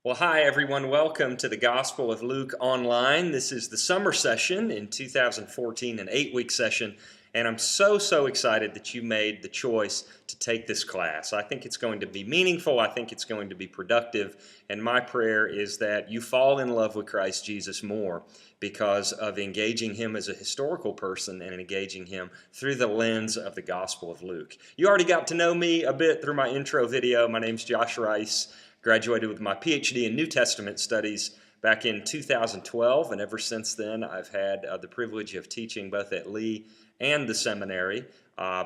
Well, hi everyone. Welcome to the Gospel of Luke online. This is the summer session in 2014, an 8-week session, and I'm so excited that you made the choice to take this class. I think it's going to be meaningful. I think it's going to be productive, and my prayer is that you fall in love with Christ Jesus more because of engaging him as a historical person and engaging him through the lens of the Gospel of Luke. You already got to know me a bit through my intro video. My name's Josh Rice. Graduated with my PhD in New Testament studies back in 2012, and ever since then I've had the privilege of teaching both at Lee and the Seminary,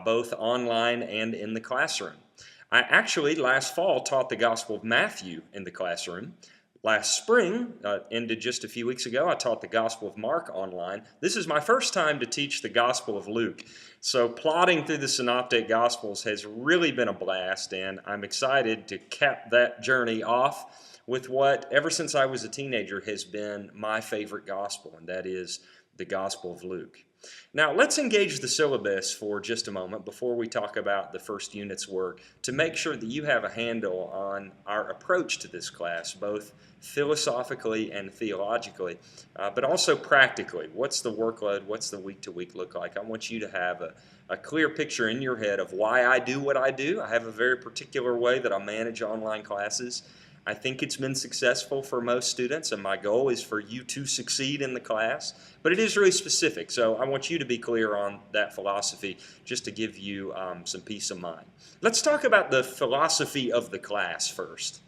both online and in the classroom. I actually last fall taught the Gospel of Matthew in the classroom. Last spring, ended just a few weeks ago, I taught the Gospel of Mark online. This is my first time to teach the Gospel of Luke. So plodding through the Synoptic Gospels has really been a blast, and I'm excited to cap that journey off with what, ever since I was a teenager, has been my favorite Gospel, and that is the Gospel of Luke. Now, let's engage the syllabus for just a moment before we talk about the first unit's work to make sure that you have a handle on our approach to this class, both philosophically and theologically, but also practically. What's the workload? What's the week-to-week look like? I want you to have a clear picture in your head of why I do what I do. I have a very particular way that I manage online classes. I think it's been successful for most students, and my goal is for you to succeed in the class, but it is really specific, so I want you to be clear on that philosophy just to give you some peace of mind. Let's talk about the philosophy of the class first,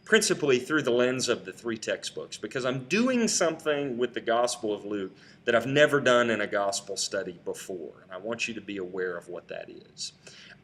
principally through the lens of the three textbooks, because I'm doing something with the Gospel of Luke that I've never done in a gospel study before, and I want you to be aware of what that is.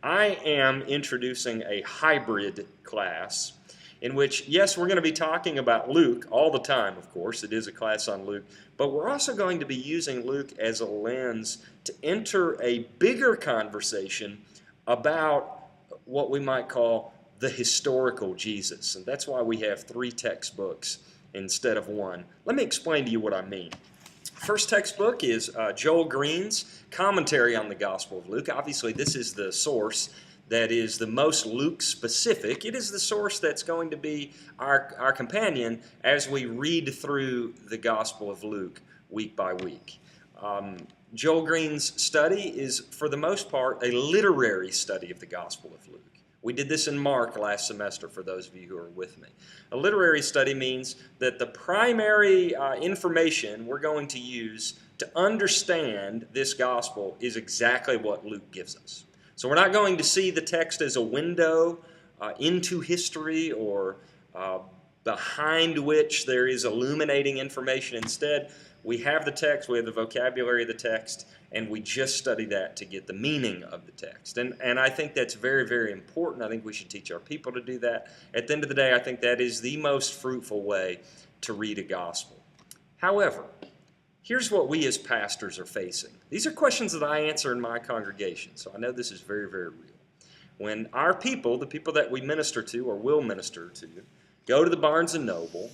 I am introducing a hybrid class in which, yes, we're going to be talking about Luke all the time, of course. It is a class on Luke. But we're also going to be using Luke as a lens to enter a bigger conversation about what we might call the historical Jesus. And that's why we have three textbooks instead of one. Let me explain to you what I mean. First textbook is Joel Green's Commentary on the Gospel of Luke. Obviously, this is the source that is the most Luke-specific. It is the source that's going to be our companion as we read through the Gospel of Luke week by week. Joel Green's study is, for the most part, a literary study of the Gospel of Luke. We did this in Mark last semester, for those of you who are with me. A literary study means that the primary information we're going to use to understand this gospel is exactly what Luke gives us. So we're not going to see the text as a window into history or behind which there is illuminating information. Instead, we have the text, we have the vocabulary of the text, and we just study that to get the meaning of the text. And I think that's very important. I think we should teach our people to do that. At the end of the day, I think that is the most fruitful way to read a gospel. However, here's what we as pastors are facing. These are questions that I answer in my congregation, so I know this is very real. When our people, the people that we minister to or will minister to, go to the Barnes & Noble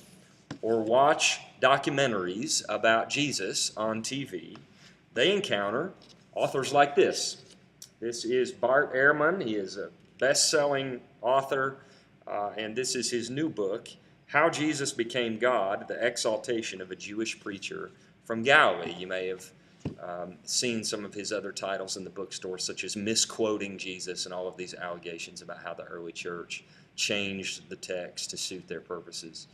or watch documentaries about Jesus on TV, they encounter authors like this. This is Bart Airman. He is a best-selling author, and this is his new book, How Jesus Became God, the Exaltation of a Jewish Preacher from Galilee. You may have seen some of his other titles in the bookstore, such as Misquoting Jesus and all of these allegations about how the early church changed the text to suit their purposes.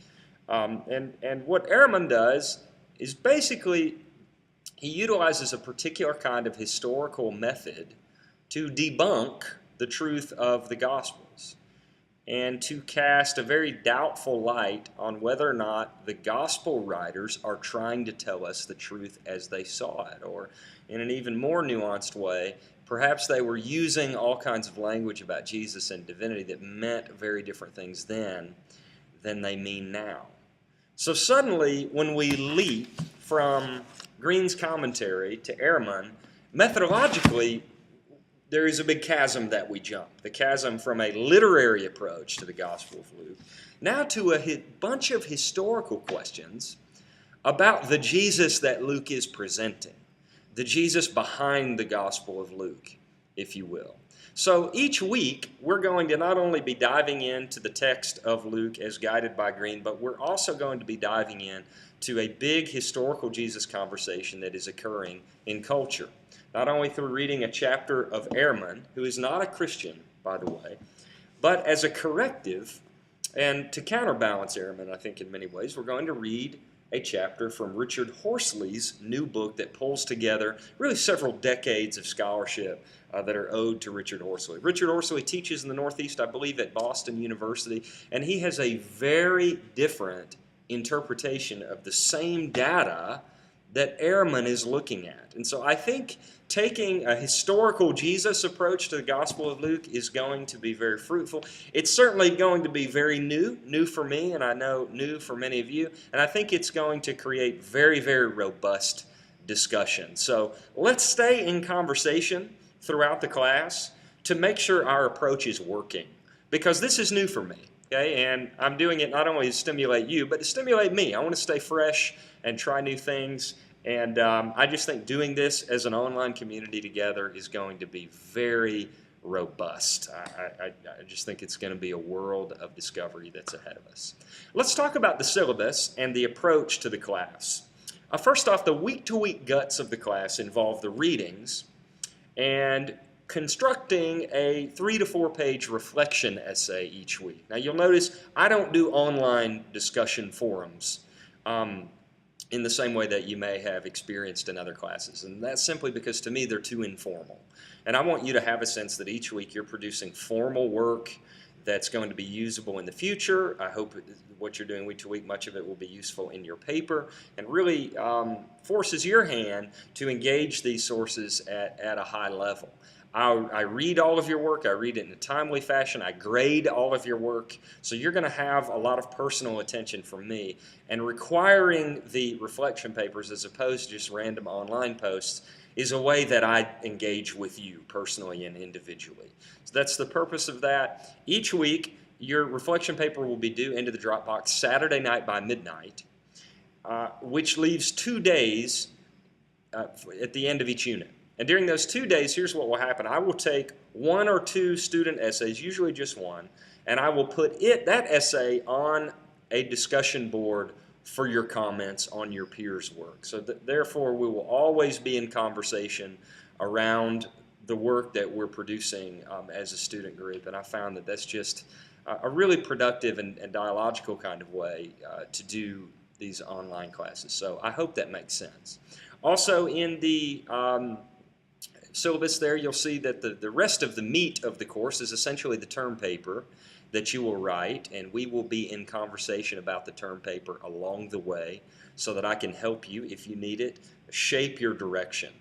And what Airman does is basically he utilizes a particular kind of historical method to debunk the truth of the Gospels and to cast a very doubtful light on whether or not the gospel writers are trying to tell us the truth as they saw it, or in an even more nuanced way, perhaps they were using all kinds of language about Jesus and divinity that meant very different things then than they mean now. So suddenly, when we leap from Green's commentary to Airman, methodologically, there is a big chasm that we jump. The chasm from a literary approach to the Gospel of Luke, now to a bunch of historical questions about the Jesus that Luke is presenting, the Jesus behind the Gospel of Luke, if you will. So each week, we're going to not only be diving into the text of Luke as guided by Green, but we're also going to be diving in to a big historical Jesus conversation that is occurring in culture. Not only through reading a chapter of Airman, who is not a Christian, by the way, but as a corrective and to counterbalance Airman, I think in many ways, we're going to read a chapter from Richard Horsley's new book that pulls together really several decades of scholarship that are owed to Richard Horsley. Richard Horsley teaches in the Northeast, I believe, at Boston University, and he has a very different interpretation of the same data that Airman is looking at. And so I think taking a historical Jesus approach to the Gospel of Luke is going to be very fruitful. It's certainly going to be very new for me, and I know new for many of you, and I think it's going to create very, very robust discussion. So let's stay in conversation throughout the class to make sure our approach is working, because this is new for me. Okay, and I'm doing it not only to stimulate you, but to stimulate me. I want to stay fresh and try new things. And I just think doing this as an online community together is going to be very robust. I just think it's going to be a world of discovery that's ahead of us. Let's talk about the syllabus and the approach to the class. First off, the week-to-week guts of the class involve the readings and constructing a 3 to 4 page reflection essay each week. Now you'll notice I don't do online discussion forums in the same way that you may have experienced in other classes, and that's simply because to me they're too informal. And I want you to have a sense that each week you're producing formal work that's going to be usable in the future. I hope what you're doing week to week, much of it will be useful in your paper and really forces your hand to engage these sources at a high level. I read all of your work, I read it in a timely fashion, I grade all of your work, so you're going to have a lot of personal attention from me. And requiring the reflection papers as opposed to just random online posts is a way that I engage with you personally and individually. So that's the purpose of that. Each week, your reflection paper will be due into the Dropbox Saturday night by midnight, which leaves 2 days at the end of each unit. And during those 2 days, here's what will happen. I will take 1 or 2 student essays, usually just one, and I will put that essay on a discussion board for your comments on your peers' work. So therefore, we will always be in conversation around the work that we're producing as a student group. And I found that that's just a really productive and dialogical kind of way to do these online classes. So I hope that makes sense. Also in the syllabus there, you'll see that the rest of the meat of the course is essentially the term paper that you will write, and we will be in conversation about the term paper along the way so that I can help you, if you need it, shape your direction.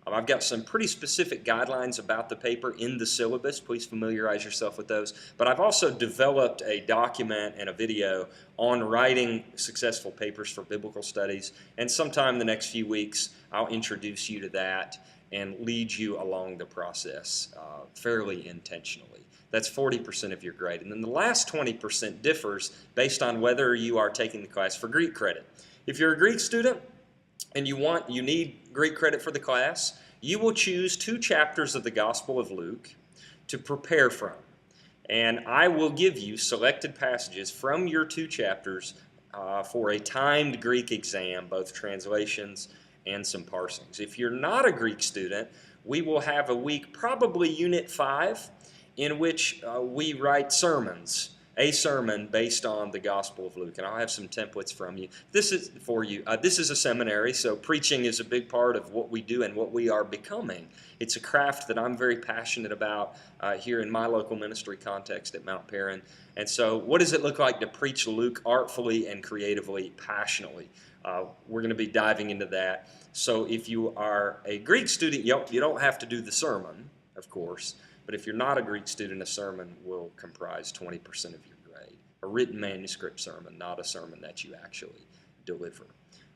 I've got some pretty specific guidelines about the paper in the syllabus. Please familiarize yourself with those. But I've also developed a document and a video on writing successful papers for biblical studies, and sometime in the next few weeks I'll introduce you to that and lead you along the process fairly intentionally. That's 40% of your grade. And then the last 20% differs based on whether you are taking the class for Greek credit. If you're a Greek student and you need Greek credit for the class, you will choose 2 chapters of the Gospel of Luke to prepare from. And I will give you selected passages from your 2 chapters for a timed Greek exam, both translations and some parsings. If you're not a Greek student, we will have a week, probably Unit 5, in which we write sermons, a sermon based on the Gospel of Luke. And I'll have some templates from you. This is for you. This is a seminary, so preaching is a big part of what we do and what we are becoming. It's a craft that I'm very passionate about here in my local ministry context at Mount Perrin. And so what does it look like to preach Luke artfully and creatively, passionately? We're going to be diving into that. So if you are a Greek student, you don't have to do the sermon, of course. But if you're not a Greek student, a sermon will comprise 20% of your grade. A written manuscript sermon, not a sermon that you actually deliver.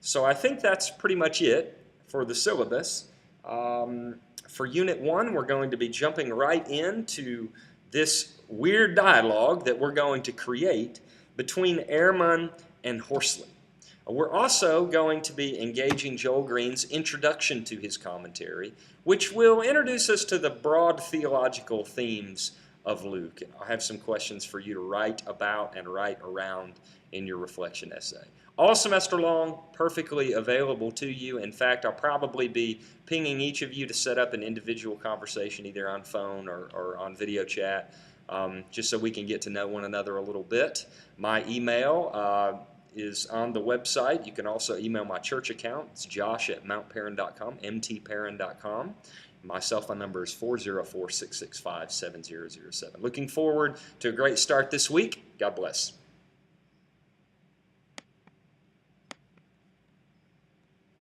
So I think that's pretty much it for the syllabus. For Unit 1, we're going to be jumping right into this weird dialogue that we're going to create between Airman and Horsley. We're also going to be engaging Joel Green's introduction to his commentary, which will introduce us to the broad theological themes of Luke. I'll have some questions for you to write about and write around in your reflection essay. All semester long, perfectly available to you. In fact, I'll probably be pinging each of you to set up an individual conversation either on phone or on video chat, just so we can get to know one another a little bit. My email is on the website. You can also email my church account. It's josh@mountperrin.com, mtperrin.com. My cell phone number is 404-665-7007. Looking forward to a great start this week. God bless.